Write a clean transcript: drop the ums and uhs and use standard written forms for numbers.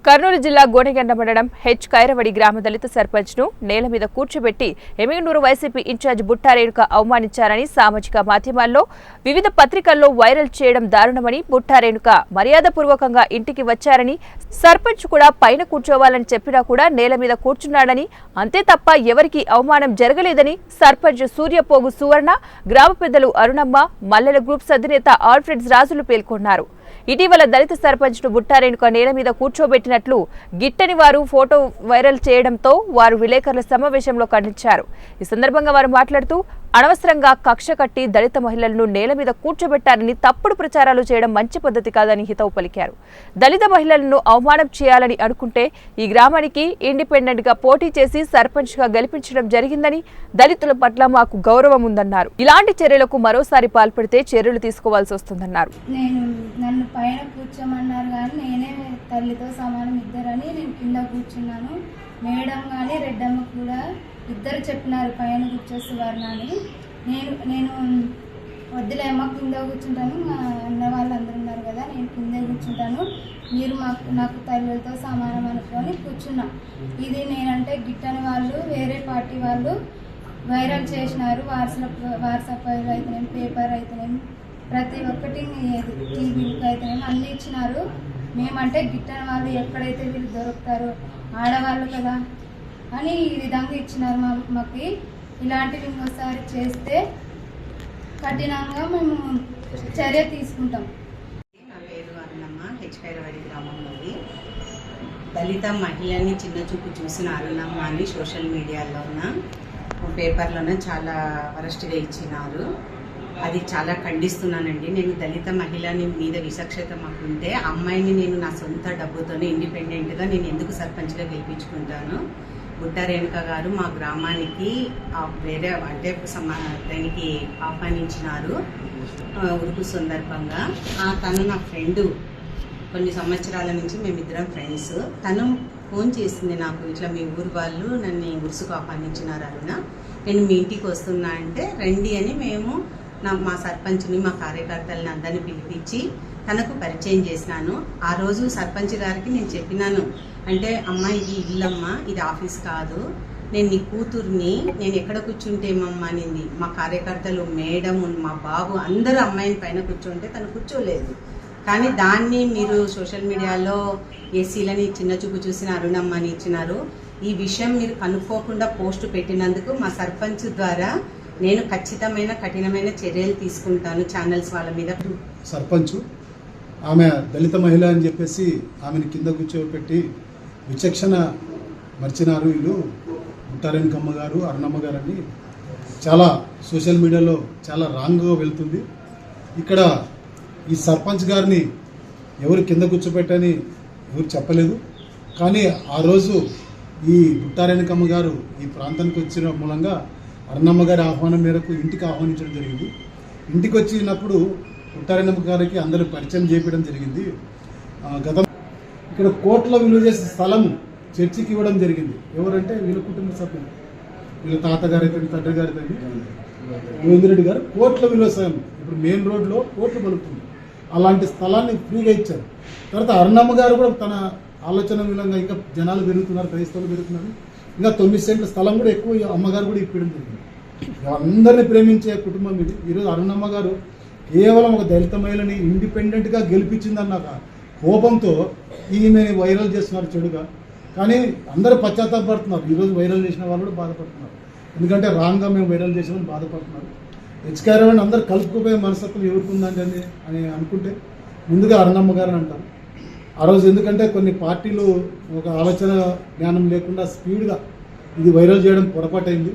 కర్నూలు జిల్లా గోనెగండ మండలం హెచ్ కైరవడి గ్రామ దళిత సర్పంచ్ను నేల మీద కూర్చోబెట్టి ఎమ్మిగనూరు వైసీపీ ఇన్ఛార్జ్ బుట్టా రేణుక అవమానించారని సామాజిక మాధ్యమాల్లో వివిధ పత్రికల్లో వైరల్ చేయడం దారుణమని బుట్టా రేణుక మర్యాదపూర్వకంగా ఇంటికి వచ్చారని సర్పంచ్ కూడా పైన కూర్చోవాలని చెప్పినా కూడా నేల మీద కూర్చున్నాడని అంతే తప్ప ఎవరికీ అవమానం జరగలేదని సర్పంచ్ సూర్యపోగు సువర్ణ గ్రామ పెద్దలు అరుణమ్మ మల్లెల గ్రూప్స్ అధినేత ఆల్ఫ్రెడ్స్ రాజులు పేర్కొన్నారు. ఇటీవల దళిత సర్పంచ్ ను బుట్టా రేణుక నేల మీద కూర్చోబెట్టినట్లు గిట్టని వారు ఫోటో వైరల్ చేయడంతో వారు విలేకరుల సమావేశంలో ఖండించారు. ఈ సందర్భంగా వారు మాట్లాడుతూ అనవసరంగా కక్ష కట్టి దళిత మహిళలను నేల మీద కూర్చోబెట్టారని తప్పుడు ప్రచారాలు చేయడం మంచి పద్ధతి కాదని హితవు పలికారు. దళిత మహిళలను అవమానం చేయాలని అనుకుంటే ఈ గ్రామానికి ఇండిపెండెంట్ గా పోటీ చేసి సర్పంచ్ గా గెలిపించడం జరిగిందని దళితుల పట్ల మాకు గౌరవం ఉందన్నారు. ఇలాంటి చర్యలకు మరోసారి పాల్పడితే చర్యలు తీసుకోవాల్సి వస్తుందన్నారు. నన్ను పైన కూర్చోమన్నారు కానీ నేనే తల్లితో సమానం ఇద్దరని నేను కింద కూర్చున్నాను. మేడం కానీ రెడ్డమ్మ కూడా ఇద్దరు చెప్పినారు పైన కూర్చోసి వర్ణాన్ని. నేను వద్దులే అమ్మ కింద కూర్చుంటాను, మా అన్న వాళ్ళు అందరూ ఉన్నారు కదా నేను కింద కూర్చుంటాను, మీరు నాకు తల్లితో సమానం అనుకొని కూర్చున్నా. ఇది నేనంటే గిట్టని వాళ్ళు వేరే పార్టీ వాళ్ళు వైరల్ చేసినారు. వాట్సాప్ అయితేనేమి పేపర్ అయితేనేమి ప్రతి ఒక్కటి టీవీలకు అయితేనేమి అన్నీ ఇచ్చినారు. మేమంటే గిట్టని వాళ్ళు ఎక్కడైతే వీళ్ళు దొరుకుతారో ఆడవాళ్ళు కదా అని ఈ విధంగా ఇచ్చినారు మాకు. ఇలాంటివి ఇంకోసారి చేస్తే కఠినంగా మేము చర్య తీసుకుంటాం. నా పేరు అరుణమ్మ, హెచ్ కైరవడి గ్రామంలోని దళిత మహిళని చిన్న చూపు చూసిన అరుణమ్మ అని సోషల్ మీడియాలోన పేపర్లోన చాలా వరస్ట్గా ఇచ్చినారు. అది చాలా ఖండిస్తున్నానండి. నేను దళిత మహిళని మీద విచక్షత మాకు ఉంటే అమ్మాయిని నేను నా సొంత డబ్బుతోనే ఇండిపెండెంట్గా నేను ఎందుకు సర్పంచ్గా గెలిపించుకుంటాను. బుట్టా రేణుక గారు మా గ్రామానికి వేరే అంటే దానికి ఆహ్వానించినారు ఉరుకు సందర్భంగా. తను నా ఫ్రెండు, కొన్ని సంవత్సరాల నుంచి మేమిద్దరం ఫ్రెండ్స్. తను ఫోన్ చేసింది నాకు, ఇట్లా మీ ఊరు వాళ్ళు నన్ను ఉరుసుకు ఆహ్వానించినారు అరుణ, నేను మీ ఇంటికి వస్తున్నా అంటే రండి అని మేము మా సర్పంచ్ని మా కార్యకర్తలని అందరినీ పిలిపించి తనకు పరిచయం చేసినాను. ఆ రోజు సర్పంచ్ గారికి నేను చెప్పినాను, అంటే అమ్మ ఇది ఇల్లమ్మా, ఇది ఆఫీస్ కాదు, నేను నీ కూతుర్ని, నేను ఎక్కడ కూర్చుంటే ఏమమ్మా అనింది. మా కార్యకర్తలు మేడం మా బాబు అందరూ అమ్మాయిని పైన కూర్చుంటే తను కూర్చోలేదు. కానీ దాన్ని మీరు సోషల్ మీడియాలో ఏసీలని చిన్న చూపు చూసిన అరుణమ్మని ఇచ్చినారు. ఈ విషయం మీరు కనుక్కోకుండా పోస్ట్ పెట్టినందుకు మా సర్పంచ్ ద్వారా నేను ఖచ్చితమైన కఠినమైన చర్యలు తీసుకుంటాను ఛానల్స్ వాళ్ళ మీద. సర్పంచ్ ఆమె దళిత మహిళ అని చెప్పేసి ఆమెను కింద కూర్చోబెట్టి విచక్షణ మర్చినారు వీళ్ళు బుట్టా రేణుకమ్మ గారు, అరుణమ్మ గారు అని చాలా సోషల్ మీడియాలో చాలా రాంగ్గా వెళ్తుంది. ఇక్కడ ఈ సర్పంచ్ గారిని ఎవరు కింద కూర్చోబెట్టని ఎవరు చెప్పలేదు. కానీ ఆ రోజు ఈ బుట్టా రేణుకమ్మ గారు ఈ ప్రాంతానికి వచ్చిన మూలంగా అరుణమ్మ గారి ఆహ్వానం మేరకు ఇంటికి ఆహ్వానించడం జరిగింది. ఇంటికి వచ్చినప్పుడు బుట్టా రేణుకమ్మ గారికి అందరూ పరిచయం చేయడం జరిగింది. గతం ఇక్కడ కోట్ల విలువ చేసే స్థలం చర్చికి ఇవ్వడం జరిగింది. ఎవరంటే వీళ్ళ కుటుంబ సభ్యులు, వీళ్ళ తాతగారు అయితే తండ్రి గారి గోవిందరెడ్డి గారు కోట్ల విలువ స్థలం ఇప్పుడు మెయిన్ రోడ్లో కోట్లు పలుకుతుంది. అలాంటి స్థలాన్ని ఫ్రీగా ఇచ్చారు. తర్వాత అరుణమ్మ గారు కూడా తన ఆలోచన విధంగా ఇంకా జనాలు పెరుగుతున్నారు, క్రైస్తవులు పెరుగుతున్నారు, ఇంకా 9 సెంట్ల స్థలం కూడా ఎక్కువ అమ్మగారు కూడా ఇప్పడం జరిగింది. అందరినీ ప్రేమించే కుటుంబం ఇది. ఈరోజు అరుణమ్మ గారు కేవలం ఒక దళిత మహిళని ఇండిపెండెంట్గా గెలిపించిందన్న కోపంతో ఈమెని వైరల్ చేస్తున్నారు చెడుగా. కానీ అందరూ పశ్చాత్తాపడుతున్నారు. ఈరోజు వైరల్ చేసిన వాళ్ళు కూడా బాధపడుతున్నారు. ఎందుకంటే రాంగ్గా మేము వైరల్ చేసామని బాధపడుతున్నారు. హెచ్ కైరవడిని అందరూ కలుపుకుపోయే మనస్తత్వం ఎవరికి ఉందండి అని అనుకుంటే ముందుగా అరుణమ్మ గారు అంటారు. ఆ రోజు ఎందుకంటే కొన్ని పార్టీలు ఒక ఆలోచన జ్ఞానం లేకుండా స్పీడ్గా ఇది వైరల్ చేయడం పొరపాటైంది.